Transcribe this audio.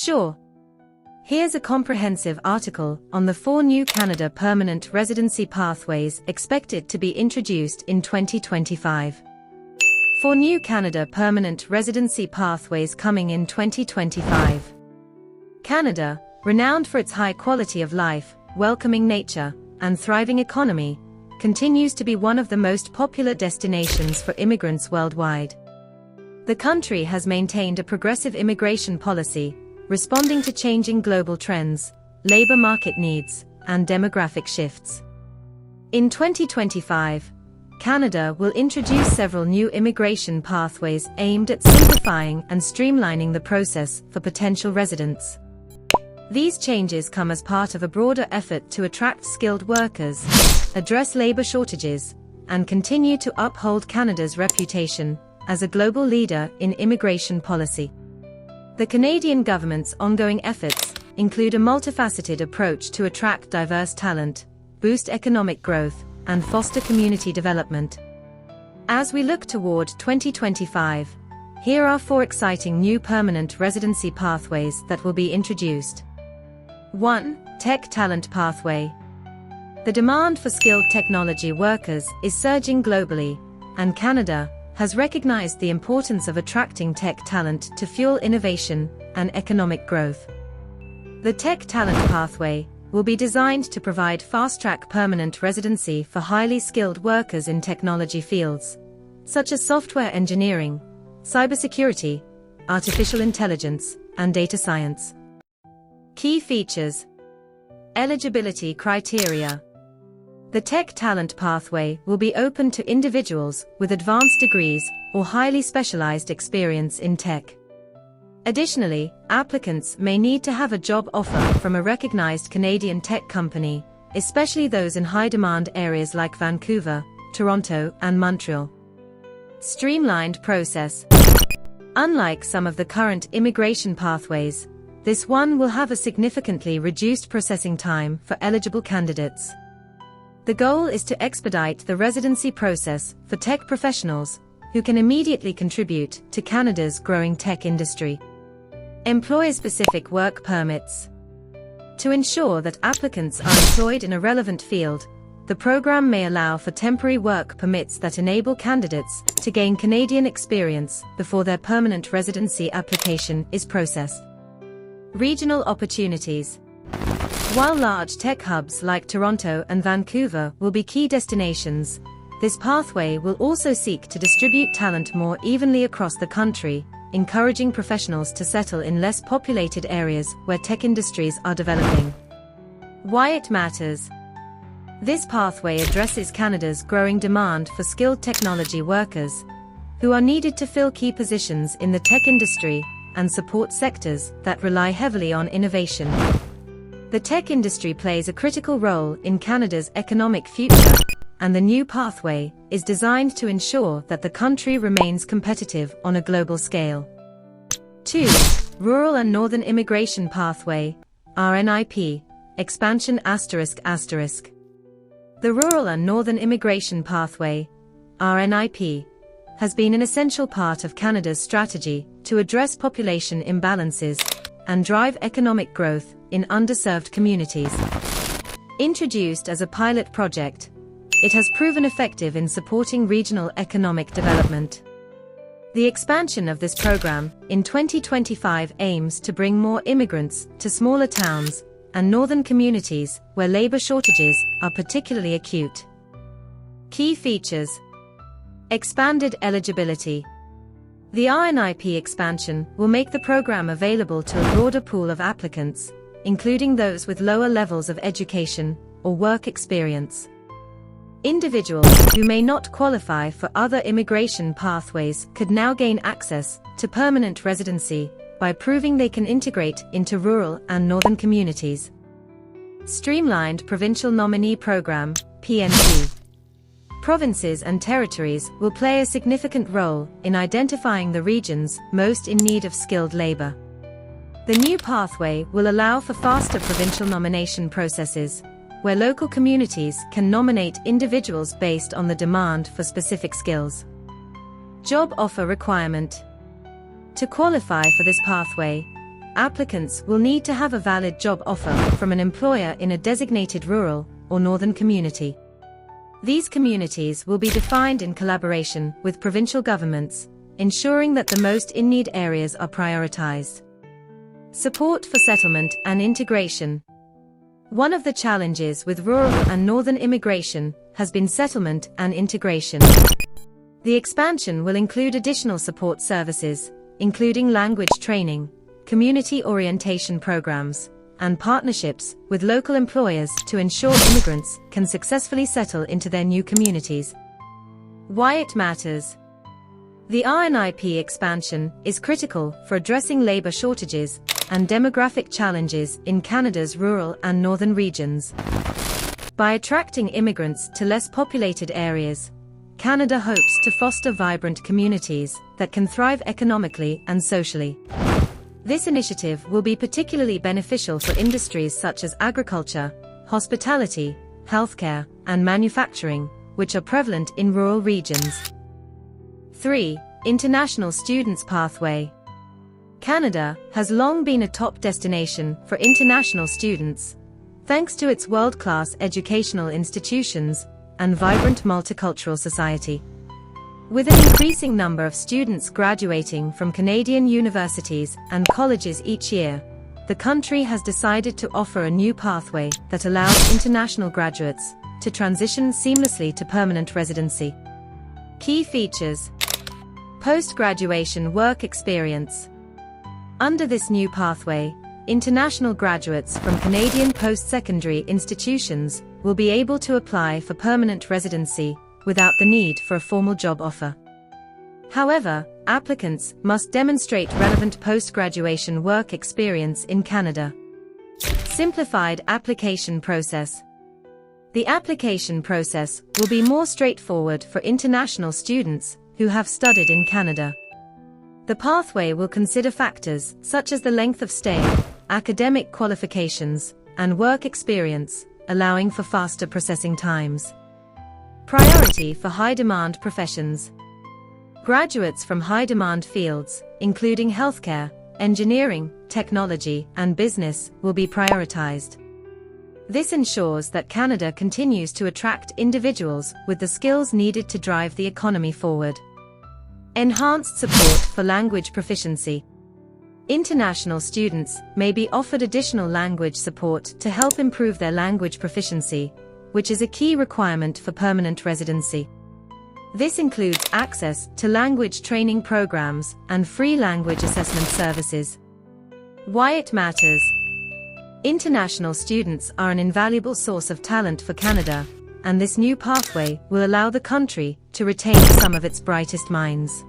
Sure. Here's a comprehensive article on the 4 new Canada Permanent Residency Pathways expected to be introduced in 2025. 4 new Canada Permanent Residency Pathways coming in 2025. Canada, renowned for its high quality of life, welcoming nature, and thriving economy, continues to be one of the most popular destinations for immigrants worldwide. The country has maintained a progressive immigration policy, responding to changing global trends, labor market needs, and demographic shifts. In 2025, Canada will introduce several new immigration pathways aimed at simplifying and streamlining the process for potential residents. These changes come as part of a broader effort to attract skilled workers, address labor shortages, and continue to uphold Canada's reputation as a global leader in immigration policy. The Canadian government's ongoing efforts include a multifaceted approach to attract diverse talent, boost economic growth, and foster community development. As we look toward 2025, here are 4 exciting new permanent residency pathways that will be introduced. 1. Tech Talent Pathway. The demand for skilled technology workers is surging globally, and Canada has recognized the importance of attracting tech talent to fuel innovation and economic growth. The Tech Talent Pathway will be designed to provide fast-track permanent residency for highly skilled workers in technology fields, such as software engineering, cybersecurity, artificial intelligence, and data science. Key features. Eligibility criteria. The Tech Talent Pathway will be open to individuals with advanced degrees or highly specialized experience in tech. Additionally, applicants may need to have a job offer from a recognized Canadian tech company, especially those in high-demand areas like Vancouver, Toronto, and Montreal. Streamlined process. Unlike some of the current immigration pathways, this one will have a significantly reduced processing time for eligible candidates. The goal is to expedite the residency process for tech professionals who can immediately contribute to Canada's growing tech industry. Employer-specific work permits. To ensure that applicants are employed in a relevant field, the program may allow for temporary work permits that enable candidates to gain Canadian experience before their permanent residency application is processed. Regional opportunities. While large tech hubs like Toronto and Vancouver will be key destinations, this pathway will also seek to distribute talent more evenly across the country, encouraging professionals to settle in less populated areas where tech industries are developing. Why it matters. This pathway addresses Canada's growing demand for skilled technology workers, who are needed to fill key positions in the tech industry and support sectors that rely heavily on innovation. The tech industry plays a critical role in Canada's economic future, and the new pathway is designed to ensure that the country remains competitive on a global scale. 2. Rural and Northern Immigration Pathway, RNIP, Expansion ***. The Rural and Northern Immigration Pathway, RNIP, has been an essential part of Canada's strategy to address population imbalances and drive economic growth in underserved communities. Introduced as a pilot project, it has proven effective in supporting regional economic development. The expansion of this program in 2025 aims to bring more immigrants to smaller towns and northern communities where labor shortages are particularly acute. Key features. Expanded eligibility. The RNIP expansion will make the program available to a broader pool of applicants, including those with lower levels of education or work experience. Individuals who may not qualify for other immigration pathways could now gain access to permanent residency by proving they can integrate into rural and northern communities. Streamlined Provincial Nominee Program, PNP. Provinces and territories will play a significant role in identifying the regions most in need of skilled labor. The new pathway will allow for faster provincial nomination processes, where local communities can nominate individuals based on the demand for specific skills. Job offer requirement. To qualify for this pathway, applicants will need to have a valid job offer from an employer in a designated rural or northern community. These communities will be defined in collaboration with provincial governments, ensuring that the most in-need areas are prioritized. Support for settlement and integration. One of the challenges with rural and northern immigration has been settlement and integration. The expansion will include additional support services, including language training, community orientation programs, and partnerships with local employers to ensure immigrants can successfully settle into their new communities. Why it matters. The RNIP expansion is critical for addressing labor shortages and demographic challenges in Canada's rural and northern regions. By attracting immigrants to less populated areas, Canada hopes to foster vibrant communities that can thrive economically and socially. This initiative will be particularly beneficial for industries such as agriculture, hospitality, healthcare, and manufacturing, which are prevalent in rural regions. 3. International Students Pathway. Canada has long been a top destination for international students, thanks to its world-class educational institutions and vibrant multicultural society. With an increasing number of students graduating from Canadian universities and colleges each year, the country has decided to offer a new pathway that allows international graduates to transition seamlessly to permanent residency. Key features. Post-graduation work experience. Under this new pathway, international graduates from Canadian post-secondary institutions will be able to apply for permanent residency without the need for a formal job offer. However, applicants must demonstrate relevant post-graduation work experience in Canada. Simplified application process. The application process will be more straightforward for international students who have studied in Canada. The pathway will consider factors such as the length of stay, academic qualifications, and work experience, allowing for faster processing times. Priority for high-demand professions. Graduates from high-demand fields, including healthcare, engineering, technology, and business, will be prioritized. This ensures that Canada continues to attract individuals with the skills needed to drive the economy forward. Enhanced support for language proficiency. International students may be offered additional language support to help improve their language proficiency, which is a key requirement for permanent residency. This includes access to language training programs and free language assessment services. Why it matters. International students are an invaluable source of talent for Canada, and this new pathway will allow the country to retain some of its brightest minds.